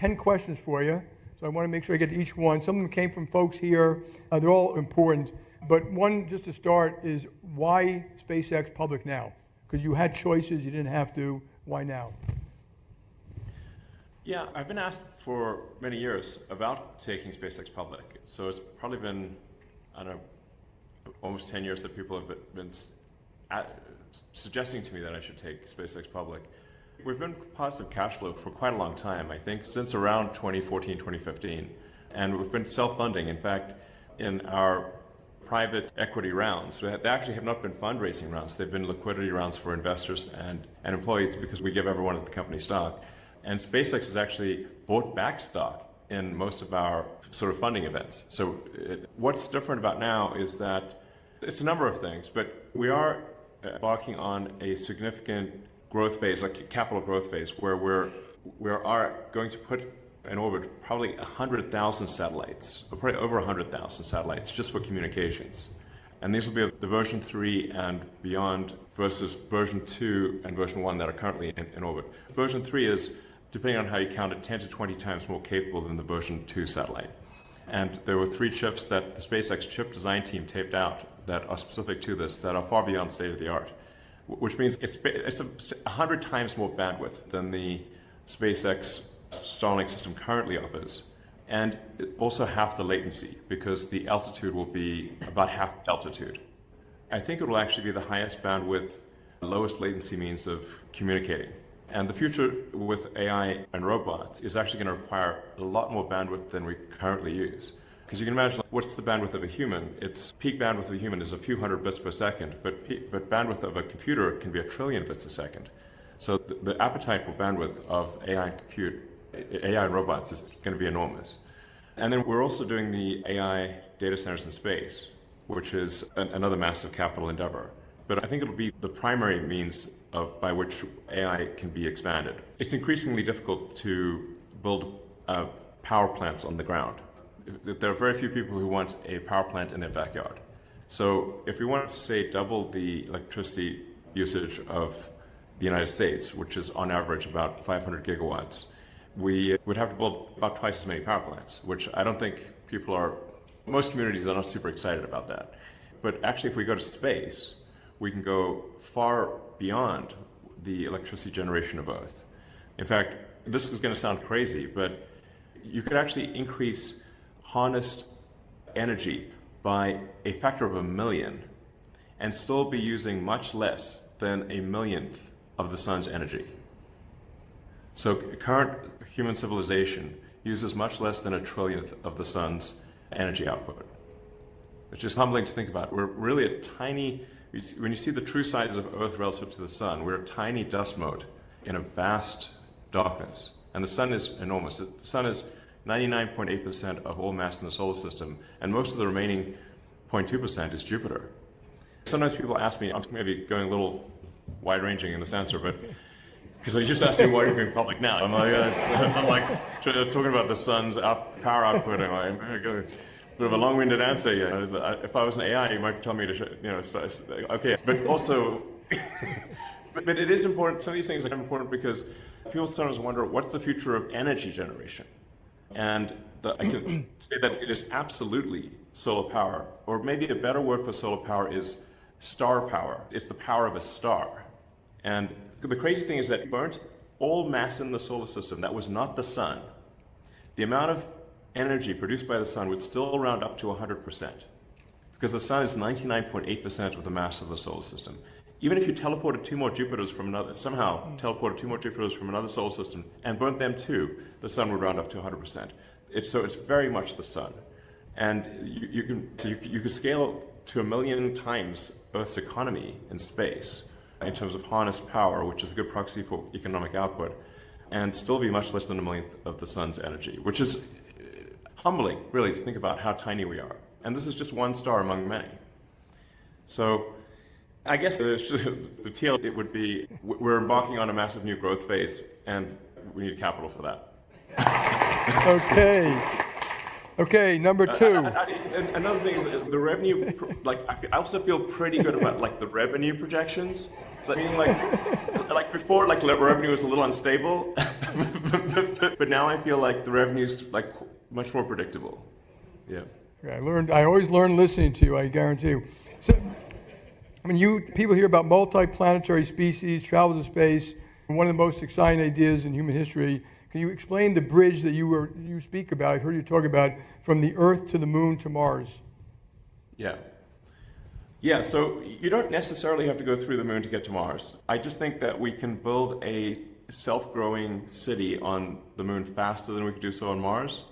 10 questions for you, so I want to make sure I get to each one. Some of them came from folks here. They're all important. But one, just to start, is why SpaceX public now? Because you had choices, you didn't have to. Why now? Yeah, I've been asked for many years about taking SpaceX public. So it's probably been, I don't know, almost 10 years that people have been suggesting to me that I should take SpaceX public. We've been positive cash flow for quite a long time, I think, since around 2014, 2015. And we've been self-funding. In fact, in our private equity rounds, they actually have not been fundraising rounds. They've been liquidity rounds for investors and employees because we give everyone at the company stock. And SpaceX has actually bought back stock in most of our sort of funding events. So what's different about now is that it's a number of things, but we are embarking on a significant growth phase, like a capital growth phase, where we are going to put in orbit probably 100,000 satellites, or probably over 100,000 satellites just for communications. And these will be the version 3 and beyond versus version 2 and version 1 that are currently in orbit. Version 3 is, depending on how you count it, 10 to 20 times more capable than the version 2 satellite. And there were 3 chips that the SpaceX chip design team taped out that are specific to this, that are far beyond state of the art, which means it's 100 times more bandwidth than the SpaceX Starlink system currently offers, and also half the latency because the altitude will be about half altitude. I think it will actually be the highest bandwidth, lowest latency means of communicating. And the future with AI and robots is actually going to require a lot more bandwidth than we currently use. Because you can imagine, what's the bandwidth of a human? Its peak bandwidth of a human is a few hundred bits per second, but bandwidth of a computer can be a trillion bits a second. So the appetite for bandwidth of AI and robots is going to be enormous. And then we're also doing the AI data centers in space, which is another massive capital endeavor. But I think it'll be the primary means by which AI can be expanded. It's increasingly difficult to build power plants on the ground. There are very few people who want a power plant in their backyard. So if we wanted to, say, double the electricity usage of the United States, which is on average about 500 gigawatts, we would have to build about twice as many power plants, which I don't think most communities are not super excited about that. But actually, if we go to space, we can go far beyond the electricity generation of Earth. In fact, this is going to sound crazy, but you could actually increase harnessed energy by a factor of 1 million and still be using much less than 1/millionth of the sun's energy. So current human civilization uses much less than 1/trillionth of the sun's energy output. It's just humbling to think about. We're really a tiny, when you see the true size of Earth relative to the sun, we're a tiny dust mote in a vast darkness. And the sun is enormous. The sun is 99.8% of all mass in the solar system, and most of the remaining 0.2% is Jupiter. Sometimes people ask me, I'm maybe going a little wide-ranging in this answer, but because they just asked me why you're going public now. I'm like talking about the sun's power output. I'm like, a bit of a long-winded answer. Yeah. If I was an AI, you might tell me to, okay. But also, but it is important. Some of these things are important because people sometimes wonder, what's the future of energy generation? And I can say that it is absolutely solar power, or maybe a better word for solar power is star power. It's the power of a star. And the crazy thing is that it burnt all mass in the solar system that was not the sun. The amount of energy produced by the sun would still round up to 100%, because the sun is 99.8% of the mass of the solar system. Even if you teleported 2 more Jupiters from another, somehow teleported 2 more Jupiters from another solar system and burnt them too, the sun would round up to 100%. So it's very much the sun. And you can scale to 1 million times Earth's economy in space in terms of harnessed power, which is a good proxy for economic output, and still be much less than 1 millionth of the sun's energy, which is humbling, really, to think about how tiny we are. And this is just one star among many. So I guess the TL, it would be, we're embarking on a massive new growth phase, and we need capital for that. Okay, number 2. Another thing is the revenue, I also feel pretty good about the revenue projections. Meaning like before, revenue was a little unstable. but now I feel like the revenue's like much more predictable. Yeah. Yeah, I always learn listening to you, I guarantee you. So, I mean, people hear about multi-planetary species, travel to space, one of the most exciting ideas in human history. Can you explain the bridge that you speak about? I've heard you talk about from the Earth to the Moon to Mars. Yeah. Yeah, so you don't necessarily have to go through the moon to get to Mars. I just think that we can build a self-growing city on the moon faster than we could do so on Mars.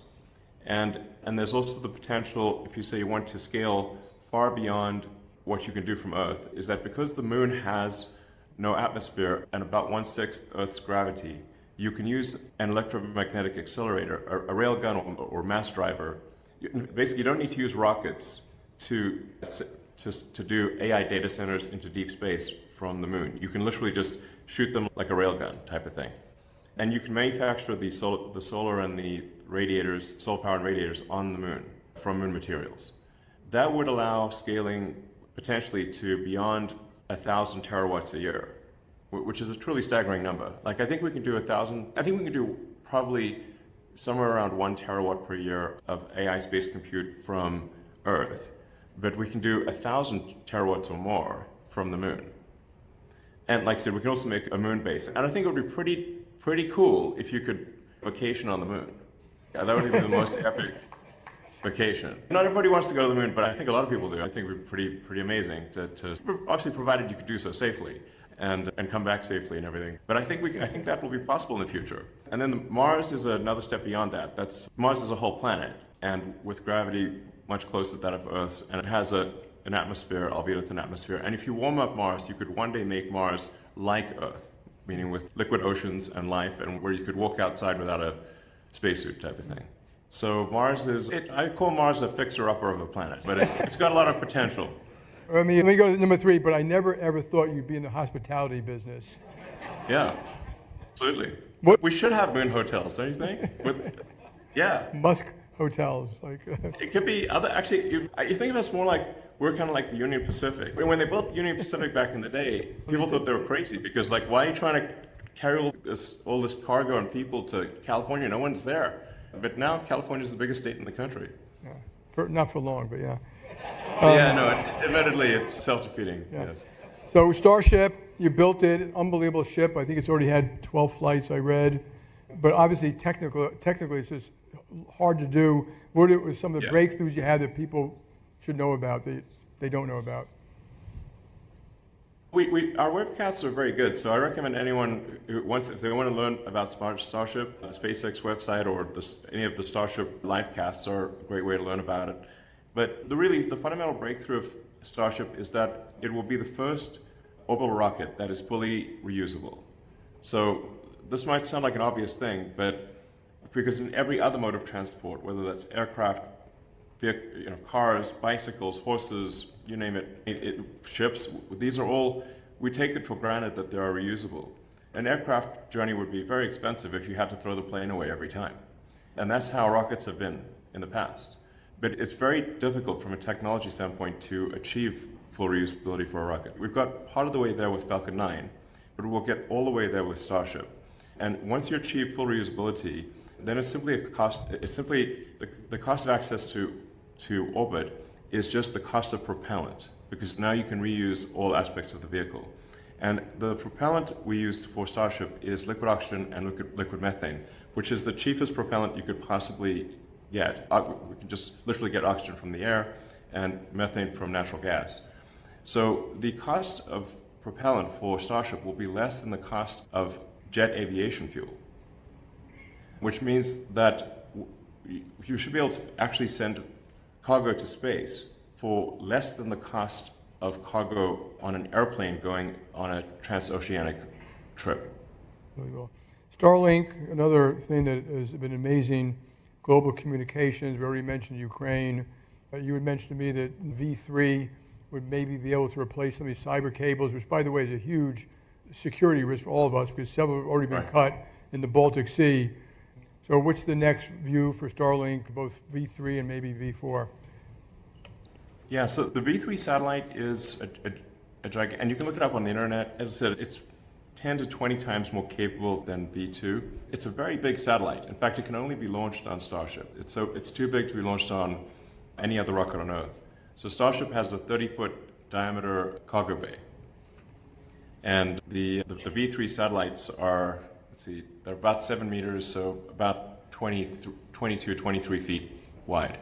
And there's also the potential, if you say you want to scale far beyond what you can do from Earth, is that because the moon has no atmosphere and about 1/6 Earth's gravity, you can use an electromagnetic accelerator, a railgun or mass driver. Basically, you don't need to use rockets to do AI data centers into deep space from the moon. You can literally just shoot them like a railgun type of thing. And you can manufacture the solar and the radiators, solar-powered radiators on the moon from moon materials. That would allow scaling potentially to beyond 1,000 terawatts a year, which is a truly staggering number. Like I think we can do probably somewhere around 1 terawatt per year of AI space compute from Earth. But we can do 1,000 terawatts or more from the moon. And like I said, we can also make a moon base. And I think it would be pretty cool if you could vacation on the moon. Yeah, that would be the most epic vacation. Not everybody wants to go to the moon, but I think a lot of people do. I think it would be pretty amazing to obviously provided you could do so safely and come back safely and everything. But I think that will be possible in the future. And then Mars is another step beyond that. Mars is a whole planet, and with gravity much closer to that of Earth, and it has an atmosphere, albeit it's an atmosphere. And if you warm up Mars, you could one day make Mars like Earth, meaning with liquid oceans and life, and where you could walk outside without a spacesuit type of thing. So I call Mars a fixer-upper of a planet, but it's got a lot of potential. I mean, let me go to number 3, but I never ever thought you'd be in the hospitality business. Yeah, absolutely. What? We should have moon hotels, don't you think? Yeah. Musk hotels, like. It could be other. Actually, you think of us more like we're kind of like the Union Pacific. When they built the Union Pacific back in the day, people thought they were crazy because, like, why are you trying to carry all this cargo and people to California? No one's there. But now California is the biggest state in the country. Yeah. Not for long, but yeah. Admittedly, it's self-defeating. Yeah. Yes. So Starship, you built it, an unbelievable ship. I think it's already had 12 flights, I read. But obviously, technically, it's just hard to do. What are some of the breakthroughs you had that people should know about that they don't know about? Our webcasts are very good, so I recommend anyone who wants, if they want to learn about Starship, the SpaceX website or any of the Starship live casts are a great way to learn about it. But the fundamental breakthrough of Starship is that it will be the first orbital rocket that is fully reusable. So this might sound like an obvious thing, but because in every other mode of transport, whether that's aircraft, cars, bicycles, horses, you name it, ships, these are all, we take it for granted that they are reusable. An aircraft journey would be very expensive if you had to throw the plane away every time. And that's how rockets have been in the past. But it's very difficult from a technology standpoint to achieve full reusability for a rocket. We've got part of the way there with Falcon 9, but we'll get all the way there with Starship. And once you achieve full reusability, then it's simply the cost of access to orbit is just the cost of propellant, because now you can reuse all aspects of the vehicle. And the propellant we used for Starship is liquid oxygen and liquid methane, which is the cheapest propellant you could possibly get. We can just literally get oxygen from the air and methane from natural gas. So the cost of propellant for Starship will be less than the cost of jet aviation fuel, which means that you should be able to actually send cargo to space for less than the cost of cargo on an airplane going on a transoceanic trip. Really well. Starlink, another thing that has been amazing, global communications. We already mentioned Ukraine. You had mentioned to me that V3 would maybe be able to replace some of these cyber cables, which, by the way, is a huge security risk for all of us because several have already been cut in the Baltic Sea. So what's the next view for Starlink, both V3 and maybe V4? Yeah, so the V3 satellite is a gigantic, and you can look it up on the internet. As I said, it's 10 to 20 times more capable than V2. It's a very big satellite. In fact, it can only be launched on Starship. It's too big to be launched on any other rocket on Earth. So Starship has a 30-foot diameter cargo bay. And the V3 satellites are, they're about 7 meters, so about 22, 23 feet wide.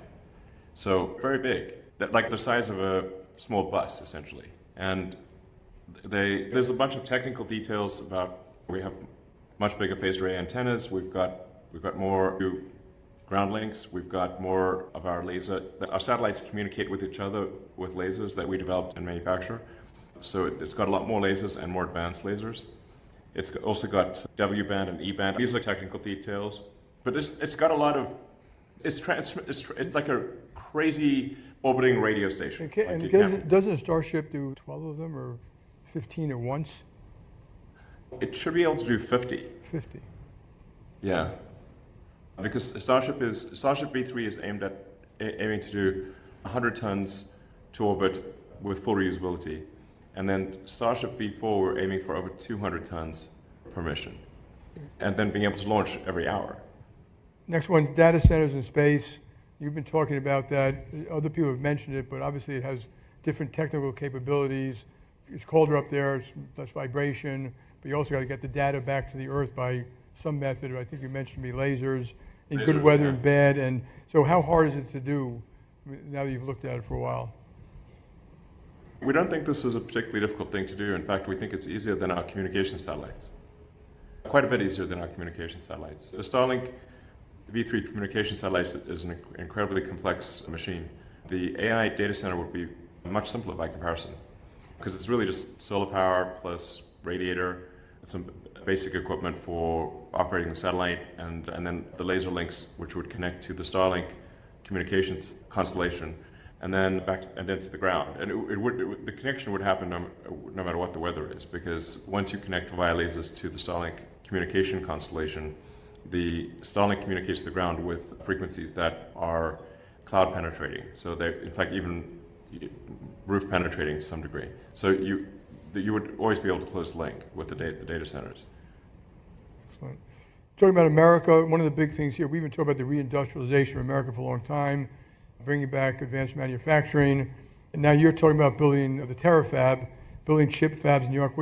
So very big, like the size of a small bus, essentially. And there's a bunch of technical details about, we have much bigger phased array antennas, we've got more ground links, we've got more of our satellites communicate with each other with lasers that we developed and manufacture. So it's got a lot more lasers and more advanced lasers. It's also got W-band and E-band. These are technical details, but it's got a lot of, it's like a crazy orbiting radio station. Okay, and doesn't a Starship do 12 of them or 15 at once? It should be able to do 50. 50. Yeah, because Starship V3 is aiming to do 100 tons to orbit with full reusability. And then Starship V4, we're aiming for over 200 tons per mission. And then being able to launch every hour. Next one, data centers in space. You've been talking about that. Other people have mentioned it, but obviously it has different technical capabilities. It's colder up there, it's less vibration, but you also got to get the data back to the Earth by some method. I think you mentioned to me lasers in good weather and bad. And so how hard is it to do now that you've looked at it for a while? We don't think this is a particularly difficult thing to do. In fact, we think it's easier than our communication satellites. Quite a bit easier than our communication satellites. The Starlink V3 communication satellites is an incredibly complex machine. The AI data center would be much simpler by comparison, because it's really just solar power plus radiator, some basic equipment for operating the satellite, and then the laser links, which would connect to the Starlink communications constellation, and then to the ground. And the connection would happen no matter what the weather is, because once you connect via lasers to the Starlink communication constellation, the Starlink communicates to the ground with frequencies that are cloud penetrating. So they're, in fact, even roof penetrating to some degree. So you would always be able to close the link with the data centers. Excellent. Talking about America, one of the big things here, we've been talking about the reindustrialization of America for a long time, bringing back advanced manufacturing, and now you're talking about building the terafab, building chip fabs in New York.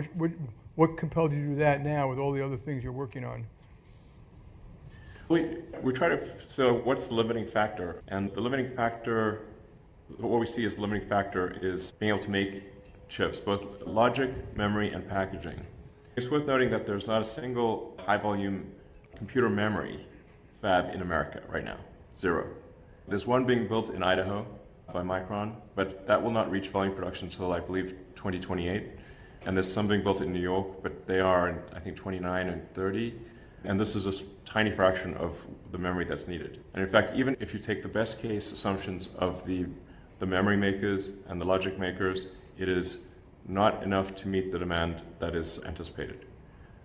What compelled you to do that now with all the other things you're working on? We try to, so what's the limiting factor? And the limiting factor, what we see as the limiting factor is being able to make chips, both logic, memory, and packaging. It's worth noting that there's not a single high-volume computer memory fab in America right now, 0. There's one being built in Idaho by Micron, but that will not reach volume production until, I believe, 2028. And there's some being built in New York, but they are, in, I think, 29 and 30. And this is a tiny fraction of the memory that's needed. And in fact, even if you take the best case assumptions of the memory makers and the logic makers, it is not enough to meet the demand that is anticipated,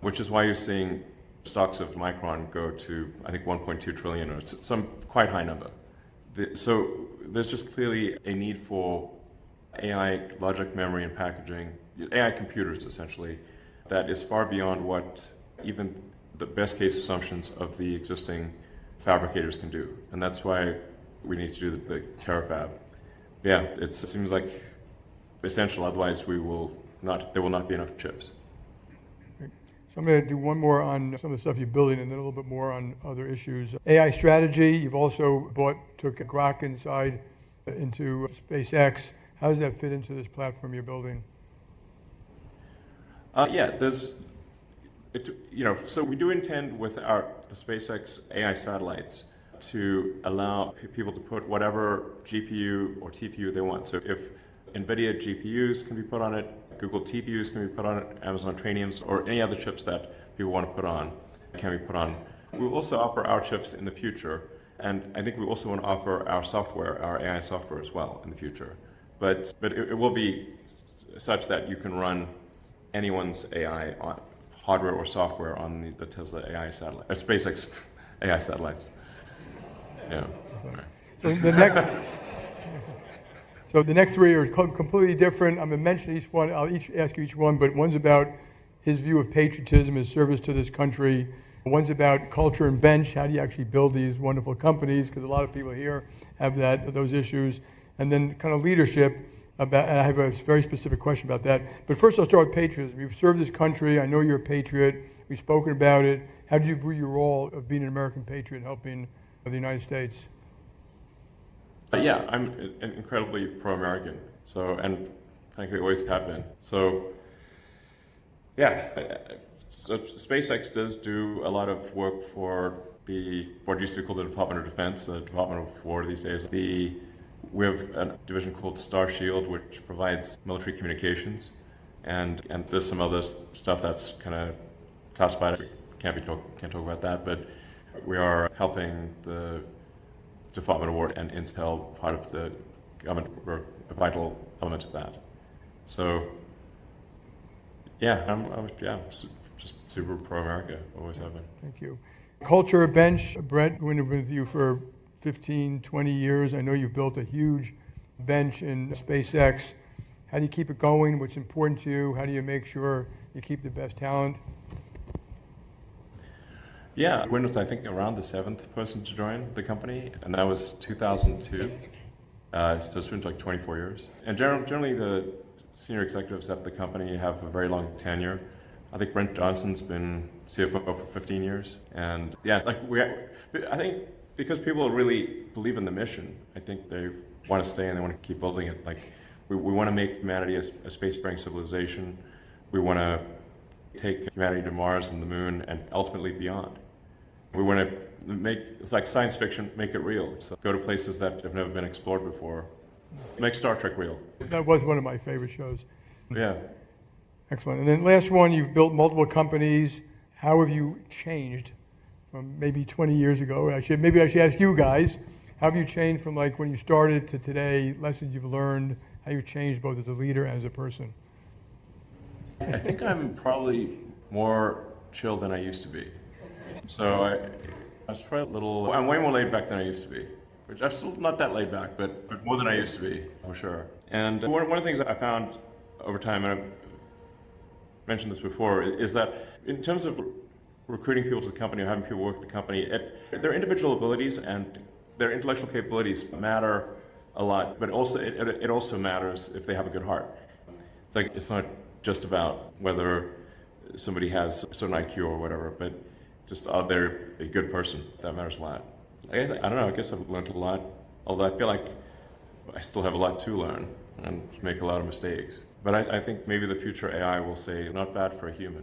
which is why you're seeing stocks of Micron go to, I think, 1.2 trillion, or some quite high number. So there's just clearly a need for AI logic, memory, and packaging, AI computers, essentially, that is far beyond what even the best case assumptions of the existing fabricators can do. And that's why we need to do the terafab. Yeah, it seems like essential, otherwise there will not be enough chips. So I'm going to do one more on some of the stuff you're building and then a little bit more on other issues. AI strategy, you've also took a Grok inside into SpaceX. How does that fit into this platform you're building? So we do intend with the SpaceX AI satellites to allow people to put whatever GPU or TPU they want. So if NVIDIA GPUs can be put on it, Google TPUs can be put on it, Amazon Trainiums, or any other chips that people want to put on can be put on. We will also offer our chips in the future, and I think we also want to offer our software, our AI software as well in the future. But it will be such that you can run anyone's AI on hardware or software on the Tesla AI satellite, SpaceX AI satellites. Yeah. Right. So the next three are completely different. I'm going to mention each one. I'll ask you each one, but one's about his view of patriotism, his service to this country. One's about culture and bench. How do you actually build these wonderful companies? Because a lot of people here have those issues. And then kind of leadership. And I have a very specific question about that. But first I'll start with patriotism. You've served this country. I know you're a patriot. We've spoken about it. How do you view your role of being an American patriot and helping the United States? Yeah, I'm incredibly pro-American. So, and frankly, always have been. So, yeah, so SpaceX does do a lot of work for what used to be called the Department of Defense, the Department of War these days. We have a division called Star Shield, which provides military communications, and there's some other stuff that's kind of classified. Can't talk about that, but we are helping the Department of War and Intel, part of the government, were a vital element of that. So, yeah, I'm just super pro-America, always have been. Thank you. Culture bench, Brett, I've been with you for 15, 20 years. I know you've built a huge bench in SpaceX. How do you keep it going? What's important to you? How do you make sure you keep the best talent? Yeah, Gwyn was, I think, around the 7th person to join the company, and that was 2002. So it's been like 24 years. And generally, the senior executives at the company have a very long tenure. I think Brent Johnson's been CFO for 15 years. And yeah, I think because people really believe in the mission, I think they want to stay and they want to keep building it. Like, we want to make humanity a space-faring civilization. We want to take humanity to Mars and the moon and ultimately beyond. We want to it's like science fiction, make it real. So go to places that have never been explored before. Make Star Trek real. That was one of my favorite shows. Yeah. Excellent. And then last one, you've built multiple companies. How have you changed from maybe 20 years ago? Maybe I should ask you guys, how have you changed from like when you started to today, lessons you've learned, how you've changed both as a leader and as a person? I think I'm probably more chill than I used to be. So I was probably I'm way more laid back than I used to be. Which I'm still not that laid back, but more than I used to be, for sure. And one of the things that I found over time, and I've mentioned this before, is that in terms of recruiting people to the company or having people work at the company, their individual abilities and their intellectual capabilities matter a lot, but also it also matters if they have a good heart. It's not just about whether somebody has a certain IQ or whatever, but just are they a good person? That matters a lot. I don't know, I guess I've learned a lot, although I feel like I still have a lot to learn and make a lot of mistakes. But I think maybe the future AI will say, not bad for a human.